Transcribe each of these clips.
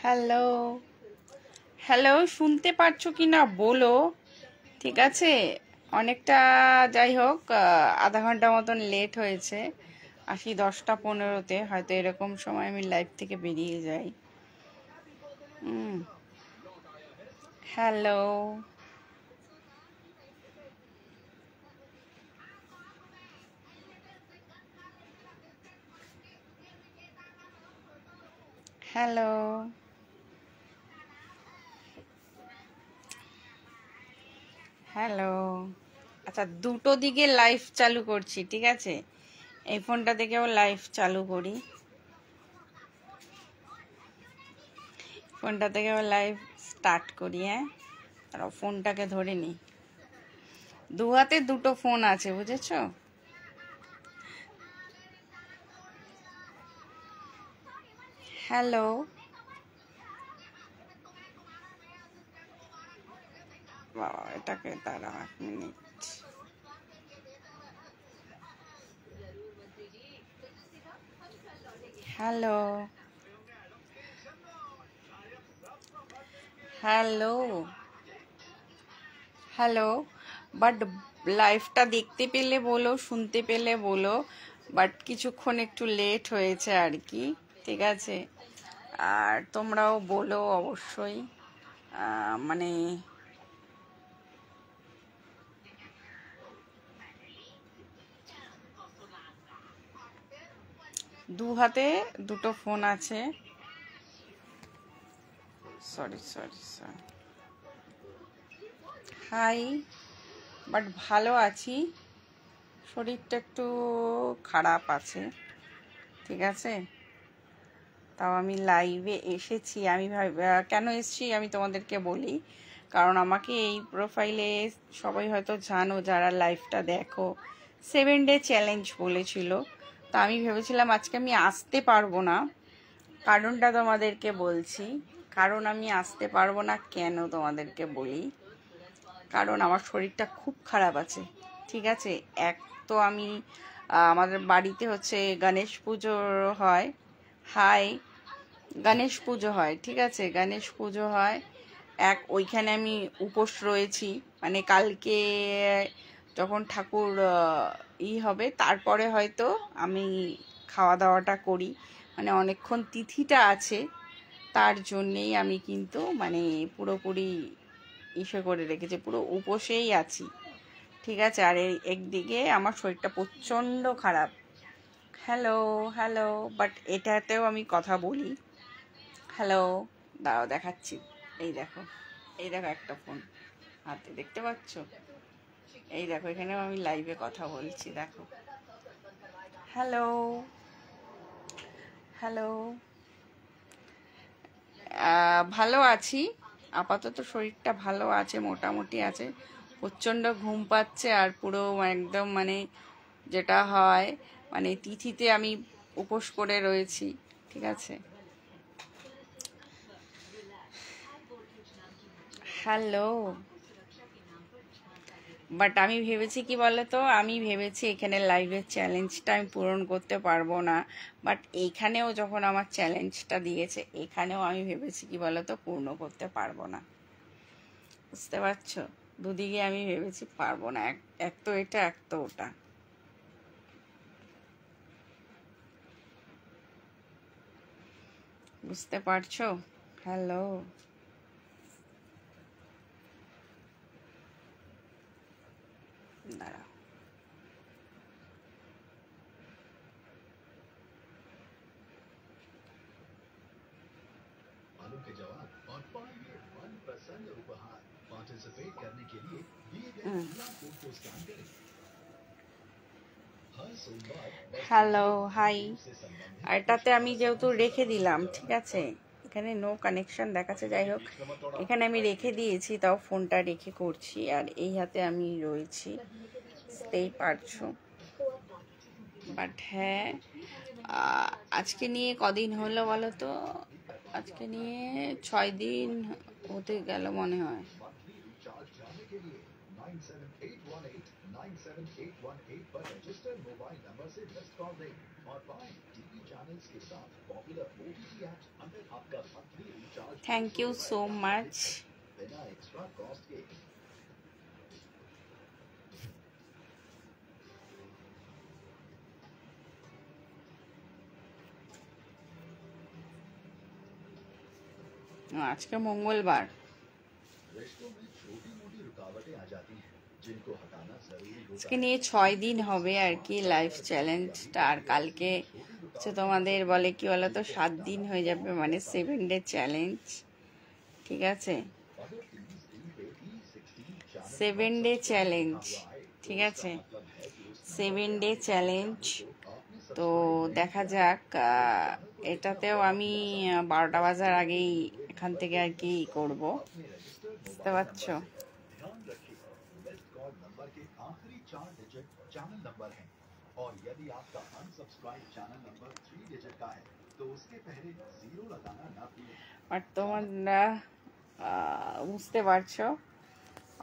Hello hello, শুনতে পারছো কি না বলো। ঠিক আছে, অনেকটা যাই হোক, আধা ঘন্টা মতন লেট হয়েছে। আসি 10টা 15-তে, হয়তো এরকম সময় আমি লাইভ থেকে বেরিয়ে যাই। Hello hello hello. আচ্ছা, দুটো দিকে লাইভ চালু করছি, ঠিক আছে? এই ফোনটা থেকেও লাইভ চালু করি, ফোনটা থেকেও লাইভ স্টার্ট করি। হ্যাঁ, আর ফোনটাকে ধরে নিই। দু হাতে দুটো ফোন আছে, বুঝেছো? হ্যালো, বাবা এটাকে দাঁড়াও 1 minute. Hello hello hello. But লাইভটা দেখতে পেলে বলো, শুনতে পেলে বলো। বাট কিছুক্ষণ একটু লেট হয়েছে আর কি, ঠিক আছে? আর তোমরাও বলো অবশ্যই। মানে দু হাতে দুটো ফোন আছে। Sorry sorry sorry. Hi, but ভালো আছি, শরীরটা একটু খারাপ আছে, ঠিক আছে? তাও আমি লাইভে এসেছি। আমি কেন এসেছি আমি তোমাদেরকে বলি। কারণ আমাকে এই প্রোফাইলে সবাই হয়তো জানো, যারা লাইভটা দেখো, 7 ডে চ্যালেঞ্জ বলেছিল। তো আমি ভেবেছিলাম আজকে আমি আসতে পারবো না। কারণটা তোমাদেরকে বলছি। কারণ আমি আসতে পারবো না কেন তোমাদেরকে বলি। কারণ আমার শরীরটা খুব খারাপ আছে, ঠিক আছে? এক তো আমি আমাদের বাড়িতে হচ্ছে গণেশ পুজো হয়। হাই, গণেশ পুজো হয়, ঠিক আছে? গণেশ পুজো হয়। ওইখানে আমি উপোস রয়েছি। মানে কালকে যখন ঠাকুর হবে, তারপরে হয়তো আমি খাওয়া দাওয়াটা করি। মানে অনেকক্ষণ তিথিটা আছে, তার জন্যেই আমি কিন্তু মানে পুরোপুরি করে রেখেছি, পুরো উপোসেই আছি, ঠিক আছে? আর একদিকে আমার শরীরটা প্রচণ্ড খারাপ। হ্যালো হ্যালো, বাট এটাতেও আমি কথা বলি। হ্যালো, দাঁড়াও দেখাচ্ছি। এই দেখো, এই দেখো একটা ফোন হাতে, দেখতে পাচ্ছ? এই দেখো, এখানেও আমি লাইভে কথা বলছি, দেখো। Hello hello. ভালো আছি, আপাতত শরীরটা ভালো আছে, মোটামুটি আছে। প্রচণ্ড ঘুম পাচ্ছে, আর পুরো একদম মানে যেটা হয়, মানে তিথিতে আমি উপোস করে রয়েছি, ঠিক আছে? হ্যালো। বাট আমি ভেবেছি কি বলতো, আমি ভেবেছি এখানে লাইভের চ্যালেঞ্জটা আমি পূরণ করতে পারবো না। বাট এইখানেও যখন আমার চ্যালেঞ্জটা দিয়েছে, এখানেও আমি ভেবেছি কি বলতো, পূর্ণ করতে পারবো না। বুঝতে পারছো? দুদিকে আমি ভেবেছি পারবো না, এক তো এটা, এক তো ওটা। বুঝতে পারছো? হ্যালো, দাঁড়াও। Hello, high. আর এটাতে আমি যেহেতু রেখে দিলাম, ঠিক আছে? এখানে নো কানেকশন দেখাচ্ছে, যাই হোক, এখানে আমি রেখে দিয়েছি, তাও ফোনটা রেখে করছি। আর এই হাতে আমি রয়েছি, বুঝতেই পারছো। বাট হ্যাঁ, আজকে নিয়ে কদিন হলো বলো তো? আজকে নিয়ে 6 দিন হতে গেল মনে হয়। 97818 पर रजिस्टर मोबाइल नंबर से मिस्ड कॉल दें और पाएं टीवी चैनल्स के साथ पॉपुलर ओटीटी ऐप्स अंडर आपका monthly recharge. Thank you so much. बिना एक्स्ट्रा कॉस्ट के। आज का मंगलवार। रिश्तों में छोटी मोटी रुकावटें आ जाती हैं जिनको हटाना जरूरी होता আজকে নিয়ে 6 দিন হবে আর কি লাইফ চ্যালেঞ্জটা, আর কালকে হচ্ছে তোমাদের বলে কি বলো তো 7 দিন হয়ে যাবে, মানে 7 ডে চ্যালেঞ্জ। ঠিক আছে, 7 ডে চ্যালেঞ্জ। ঠিক আছে, 7 ডে চ্যালেঞ্জ। তো দেখা যাক, এটাতেও আমি 12টা বাজার আগেই এখান থেকে আর কি করব, বুঝতে পারছো? ध्यान रखिए मिस्ड कॉल नंबर के आखिरी 4 डिजिट चैनल नंबर हैं और यदि आपका अनसब्सक्राइब चैनल नंबर 3 डिजिट का है तो उसके पहले 0 लगाना ना भूलें। আর তোমরা বুঝতে পারছো,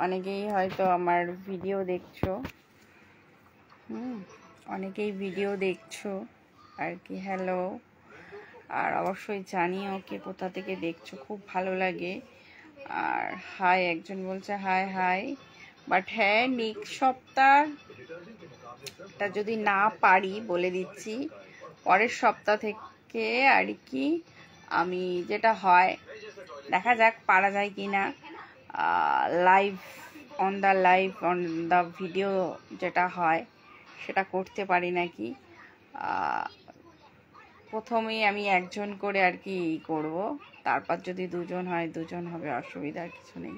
অনেকেই হয়তো আমার ভিডিও দেখছো, অনেকেই ভিডিও দেখছো আর কি। হ্যালো, আর অবশ্যই জানিও কে কোথা থেকে দেখছো, খুব ভালো লাগে। আর হাই, একজন বলছে হাই হাই। বাট হ্যাঁ, নেক্সট সপ্তাহটা যদি না পারি বলে দিচ্ছি, পরের সপ্তাহ থেকে আর কি আমি যেটা হয় দেখা যাক পারা যায় কি না, লাইভ অন দ্য ভিডিও যেটা হয় সেটা করতে পারি নাকি। প্রথমেই আমি একজন করে আর কি করব, তারপর যদি দুজন হয় দুজন হবে, অসুবিধার কিছু নেই।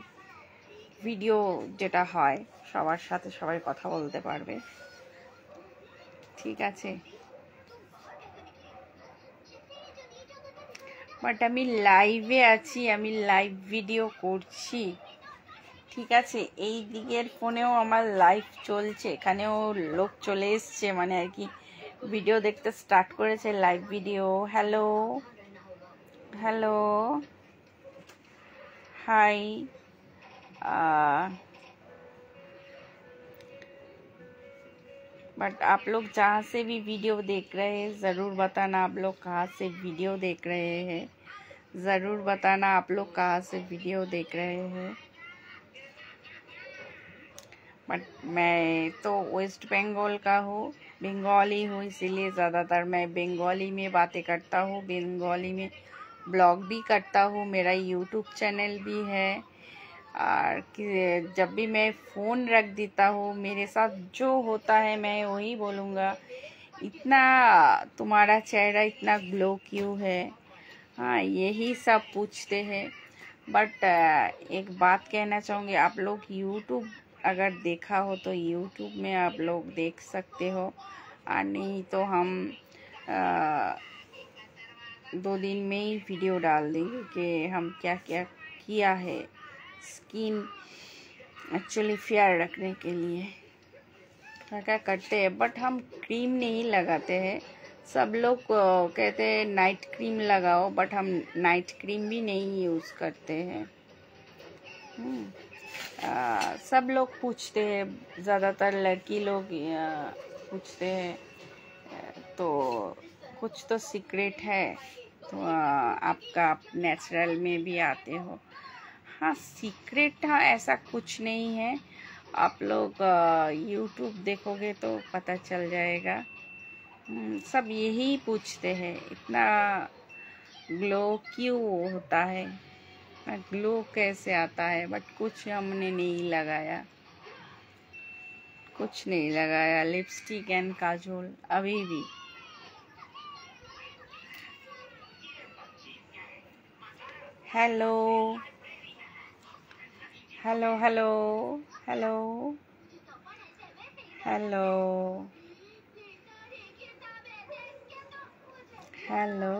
ভিডিও যেটা হয় সবার সাথে সবাই কথা বলতে পারবে, ঠিক আছে। বাট আমি লাইভে আছি, আমি লাইভ ভিডিও করছি, ঠিক আছে। এই দিকের ফোনেও আমার লাইভ চলছে, এখানেও লোক চলে এসছে, মানে আর কি ভিডিও দেখতে স্টার্ট করেছে, live video. Hello hello hi. But आप लोग जहाँ से भी वीडियो देख रहे हैं ज़रूर बताना आप लोग कहाँ से वीडियो देख रहे हैं, ज़रूर बताना आप लोग कहाँ से वीडियो देख रहे हैं। बट मैं तो वेस्ट बंगाल का हूँ, बंगाली हूँ, इसीलिए ज़्यादातर मैं बंगाली में बातें करता हूँ, बंगाली में ब्लॉग भी करता हूँ, मेरा यूट्यूब चैनल भी है। और जब भी मैं फ़ोन रख देता हूँ, मेरे साथ जो होता है मैं वही बोलूँगा। इतना तुम्हारा चेहरा इतना ग्लो क्यों है, हाँ यही सब पूछते हैं। बट एक बात कहना चाहूँगी, आप लोग यूट्यूब अगर देखा हो तो यूट्यूब में आप लोग देख सकते हो, और नहीं तो हम 2 दिन में ही वीडियो डाल देंगे कि हम क्या क्या किया है स्किन एक्चुअली फेयर रखने के लिए, क्या क्या करते हैं। बट हम क्रीम नहीं लगाते हैं, सब लोग कहते हैं नाइट क्रीम लगाओ, बट हम नाइट क्रीम भी नहीं यूज़ करते हैं। सब लोग पूछते हैं, ज़्यादातर लड़की लोग पूछते हैं, तो कुछ तो सीक्रेट है, तो आपका आप नेचुरल में भी आते हो। हाँ सीक्रेट, हाँ ऐसा कुछ नहीं है, आप लोग यूट्यूब देखोगे तो पता चल जाएगा। सब यही पूछते हैं इतना ग्लो क्यों होता है, ग्लो कैसे आता है। बट कुछ हमने नहीं लगाया, कुछ नहीं लगाया, लिपस्टिक एंड काजोल अभी भी। Hello hello hello hello hello hello.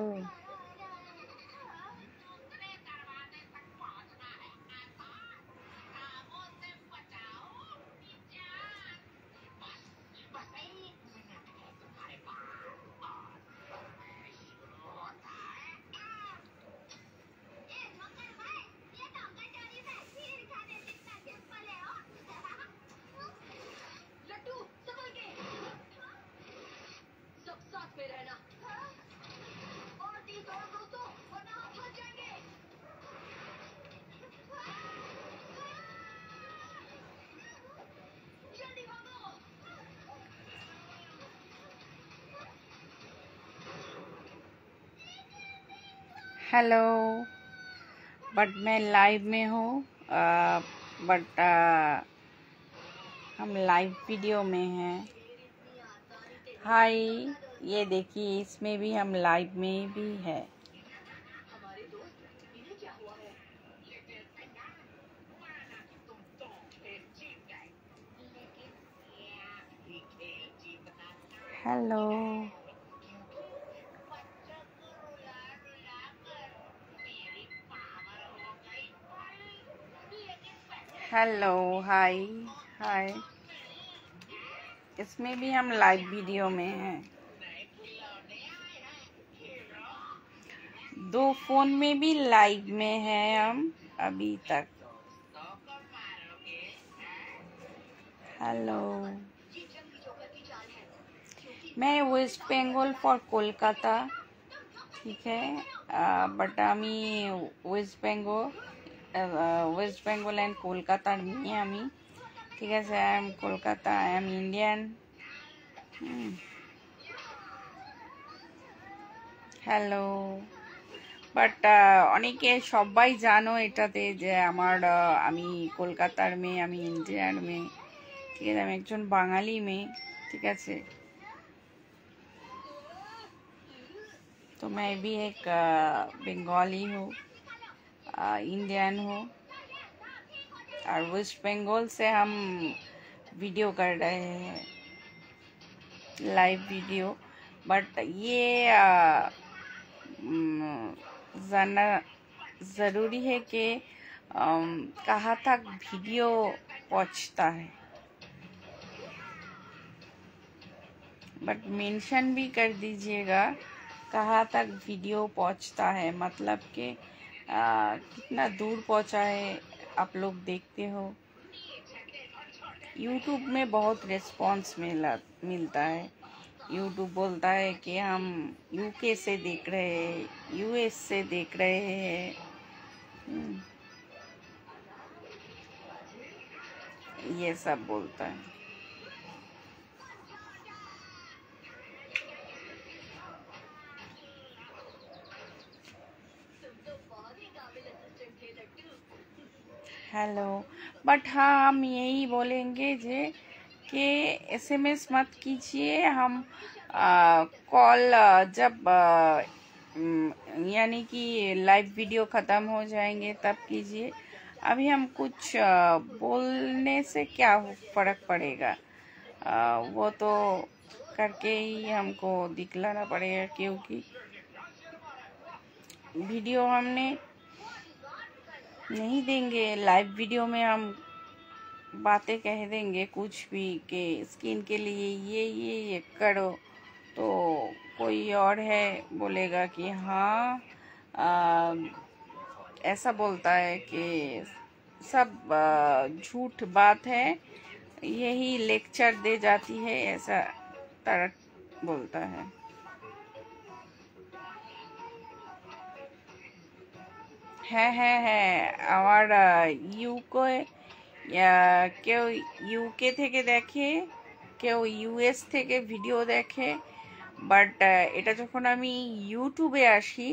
Hello. But मैं लाइव में हूँ, बट हम लाइव वीडियो में हैं। हाय, ये देखिए, इसमें भी हम लाइव में भी है। हेलो। हेलो, हाय हाय। इसमें भी हम लाइव वीडियो में हैं। 2 फोन में भी लाइव में हैं हम अभी तक। हेलो। मैं वेस्ट बेंगल फॉर कोलकाता, ठीक है। बट আমি ওয়েস্ট বেঙ্গল অ্যান্ড কলকাতার মেয়ে আমি, ঠিক আছে। I am Kolkata, I am Indian. Hello. But অনেকে সবাই জানো এটাতে যে আমি কলকাতার মেয়ে, আমি ইন্ডিয়ার মেয়ে, ঠিক আছে। আমি একজন বাঙালি মেয়ে, ঠিক আছে। तो मैं भी एक बंगाली हूँ, इंडियन हूँ, और वेस्ट बंगाल से हम वीडियो कर रहे हैं, लाइव वीडियो। बट ये जानना ज़रूरी है कि कहाँ तक वीडियो पहुँचता है। बट मेंशन भी कर दीजिएगा कहाँ तक वीडियो पहुँचता है, मतलब कि कितना दूर पहुँचा है, आप लोग देखते हो। यूट्यूब में बहुत रिस्पॉन्स मिलता है। यूट्यूब बोलता है कि हम यूके से देख रहे हैं, यूएस से देख रहे हैं। ये सब बोलता है। हेलो। बट हाँ, हम यही बोलेंगे कि एसएमएस मत कीजिए। हम कॉल जब यानी कि लाइव वीडियो ख़त्म हो जाएंगे तब कीजिए। अभी हम कुछ बोलने से क्या फ़र्क पड़ेगा, वो तो करके ही हमको दिखलाना पड़ेगा, क्योंकि वीडियो हमने नहीं देंगे। लाइव वीडियो में हम बातें कह देंगे कुछ भी कि स्किन के लिए ये करो, तो कोई और है बोलेगा कि हाँ ऐसा बोलता है कि सब झूठ बात है, यही लेक्चर दे जाती है, ऐसा तरह बोलता है। হ্যাঁ, আমার কেউ ইউকে থেকে দেখে, কেউ ইউএস থেকে ভিডিও দেখে। বাট এটা যখন আমি ইউটিউবে আসি,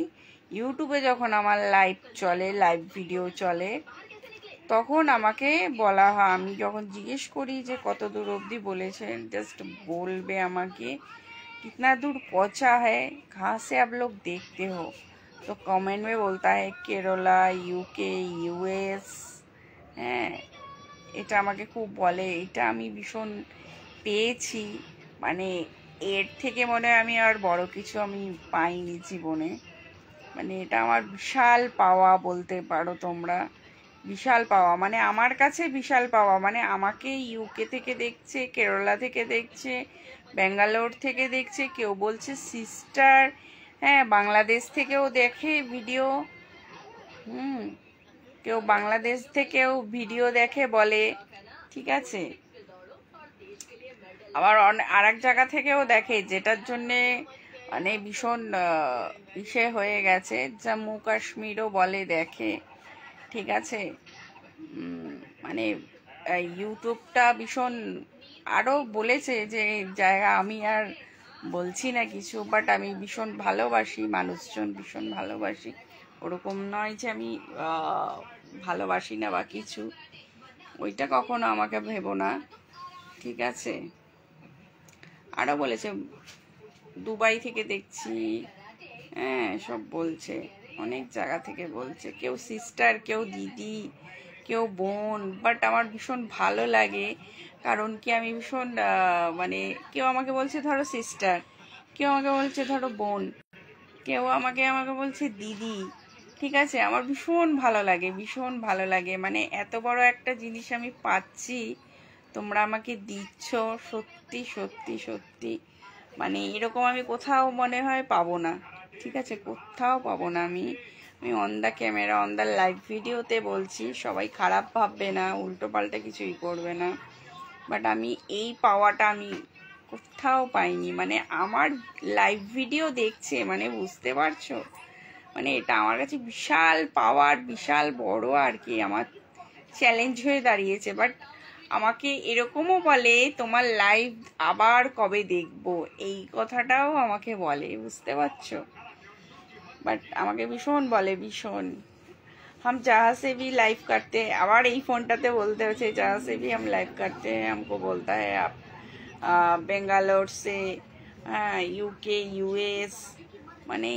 ইউটিউবে যখন আমার লাইভ চলে, লাইভ ভিডিও চলে, তখন আমাকে বলা হয়, আমি যখন জিজ্ঞেস করি যে কত দূর অবধি বলেছেন, জাস্ট বলবে আমাকে कितना दूर पहुंचा है, कहाँ से आप लोग देखते हो। तो कमेंट में बोलता है केरला, यूके, यूएस। হ্যাঁ, এটা আমাকে খুব বলে। এটা আমি ভীষণ পেয়েছি, মানে এর থেকে মনে হয় আমি আর বড় কিছু আমি পাইনি জীবনে। মানে এটা আমার বিশাল পাওয়া বলতে পারো তোমরা। বিশাল পাওয়া মানে আমার কাছে বিশাল পাওয়া, মানে আমাকে ইউকে থেকে দেখছে, কেরালা থেকে দেখছে, ব্যাঙ্গালোর থেকে দেখছে, কেউ বলছে সিস্টার। হ্যাঁ, বাংলাদেশ থেকেও দেখে ভিডিও। কেউ বাংলাদেশ থেকেও ভিডিও দেখে বলে, ঠিক আছে। আবার আর এক জায়গা থেকেও দেখে, যেটার জন্যে মানে ভীষণ ইসে হয়ে গেছে, জম্মু কাশ্মীরও বলে দেখে, ঠিক আছে। মানে ইউটিউবটা ভীষণ আরও বলেছে যে জায়গা, আমি আর বলছি না কিছু, বাট আমি ভীষণ ভালোবাসি, মানুষজন ভীষণ ভালোবাসি, ওরকম নয় যে আমি ভালোবাসি না বা কিছু, ওইটা কখনো আমাকে ভেবো না, ঠিক আছে। আরও বলেছে দুবাই থেকে দেখছি, হ্যাঁ সব বলছে, অনেক জায়গা থেকে বলছে, কেউ সিস্টার, কেউ দিদি, কেউ বোন। বাট আমার ভীষণ ভালো লাগে, কারণ কি আমি ভীষণ মানে কেউ আমাকে বলছে ধরো সিস্টার, কেউ আমাকে বলছে ধরো বোন, কেউ আমাকে বলছে দিদি, ঠিক আছে। আমার ভীষণ ভালো লাগে, ভীষণ ভালো লাগে, মানে এত বড় একটা জিনিস আমি পাচ্ছি, তোমরা আমাকে দিচ্ছ, সত্যি সত্যি সত্যি, মানে এরকম আমি কোথাও মনে হয় পাবো না, ঠিক আছে, কোথাও পাবো না। আমি on the camera, on the live ভিডিওতে বলছি, সবাই খারাপ ভাববে না, উল্টো পাল্টা কিছুই করবে না, বাট আমি এই পাওয়াটা আমি কোথাও পাইনি। মানে আমার লাইভ ভিডিও দেখছে, মানে বুঝতে পারছো, মানে এটা আমার কাছে বিশাল পাওয়ার, বিশাল বড় আর কি, আমার চ্যালেঞ্জ হয়ে দাঁড়িয়েছে। বাট আমাকে এরকমও বলে তোমার লাইভ আবার কবে দেখবো, এই কথাটাও আমাকে বলে, বুঝতে পারছো। বাট আমাকে ভীষণ বলে, ভীষণ, हम जहाँ से भी लाइव करते हैं, আবার এই ফোনটাতে বলতে হচ্ছে, जहाँ से भी हम लाइव करते हैं हमको बोलता है आप বেঙ্গালোর সে, হ্যাঁ ইউকে, ইউএস, মানে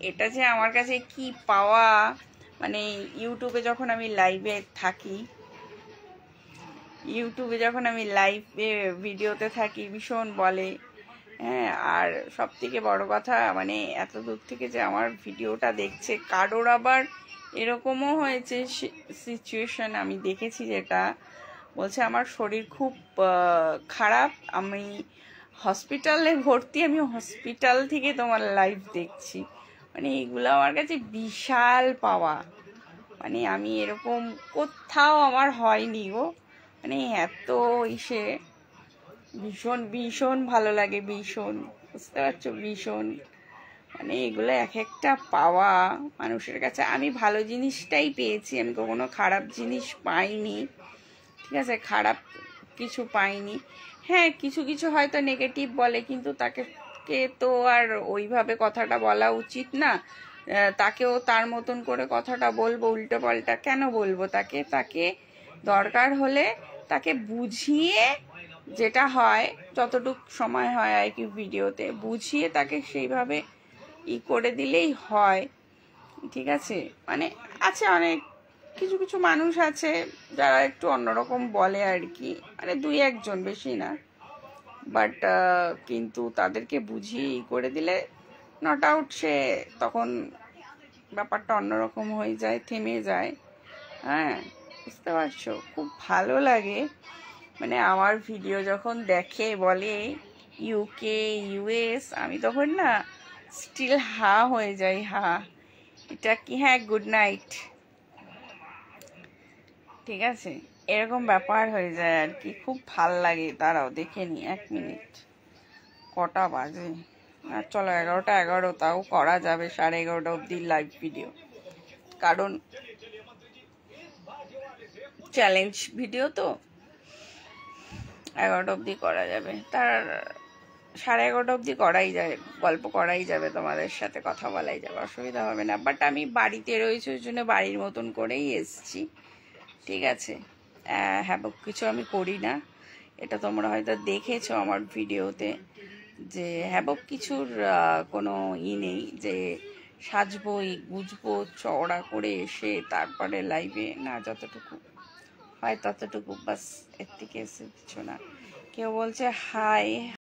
এটা যে আমার কাছে কি পাওয়া। মানে ইউটিউবে যখন আমি লাইভে থাকি, ইউটিউবে যখন আমি লাইভে ভিডিওতে থাকি, ভীষণ বলে, হ্যাঁ। আর সব থেকে বড় কথা, মানে এত দূর থেকে যে আমার ভিডিওটা দেখছে, কারোর আবার এরকমও হয়েছে সিচুয়েশন আমি দেখেছি, যেটা বলছে আমার শরীর খুব খারাপ, আমি হসপিটালে ভর্তি, আমি হসপিটাল থেকে তোমার লাইভ দেখছি। মানে এগুলো আমার কাছে বিশাল পাওয়া, মানে আমি এরকম কোথাও আমার হয়নি গো, মানে এত ইসে ভীষণ ভীষণ ভালো লাগে, ভীষণ, বুঝতে পারছো, ভীষণ, মানে এগুলো এক একটা পাওয়া মানুষের কাছে। আমি ভালো জিনিসটাই পেয়েছি, আমি কখনো খারাপ জিনিস পাইনি, ঠিক আছে, খারাপ কিছু পাইনি। হ্যাঁ কিছু কিছু হয়তো নেগেটিভ বলে, কিন্তু তাকে তো আর ওইভাবে কথাটা বলা উচিত না, তাকেও তার মতন করে কথাটা বলবো, উল্টো পাল্টা কেন বলবো তাকে, তাকে দরকার হলে তাকে বুঝিয়ে, যেটা হয় যতটুক সময় হয় আর কি ভিডিওতে, বুঝিয়ে তাকে সেইভাবে করে দিলেই হয়, ঠিক আছে। মানে আছে অনেক কিছু কিছু মানুষ আছে যারা একটু অন্যরকম বলে আর কি, মানে দুই একজন, বেশি না, বাট কিন্তু তাদেরকে বুঝিয়ে করে দিলে নট আউট, সে তখন ব্যাপারটা অন্যরকম হয়ে যায়, থেমে যায়, হ্যাঁ বুঝতে পারছো। খুব ভালো লাগে, মানে আমার ভিডিও যখন দেখে বলে ইউকে, ইউএস, আমি তখন না স্টিল হা হয়ে যাই, হা, এটা কি, হ্যাঁ গুড নাইট, ঠিক আছে, এরকম ব্যাপার হয়ে যায় আর কি, খুব ভাল লাগে। দাঁড়াও দেখে নি 1 মিনিট, কটা বাজে, আর চলো 11টা 11, তাও করা যাবে 11:30 অবধি লাইভ ভিডিও, কারণ চ্যালেঞ্জ ভিডিও তো 11টা অবধি করা যাবে, তার 11:30 অবধি করাই যাবে, গল্প করাই যাবে, তোমাদের সাথে কথা বলাই যাবে, অসুবিধা হবে না। বাট আমি বাড়িতে রয়েছি, ওই জন্য বাড়ির মতন করেই এসছি, ঠিক আছে। হ্যাঁ কিছু আমি করি না, এটা তোমরা হয়তো দেখেছো আমার ভিডিওতে, যে হ্যাবক কিছুর কোনো নেই, যে সাজবো গুজবো চওড়া করে এসে তারপরে লাইভে, না, যতটুকু হয় ততটুকু বাস, এর থেকে এসে কিছু না। কেউ বলছে হাই,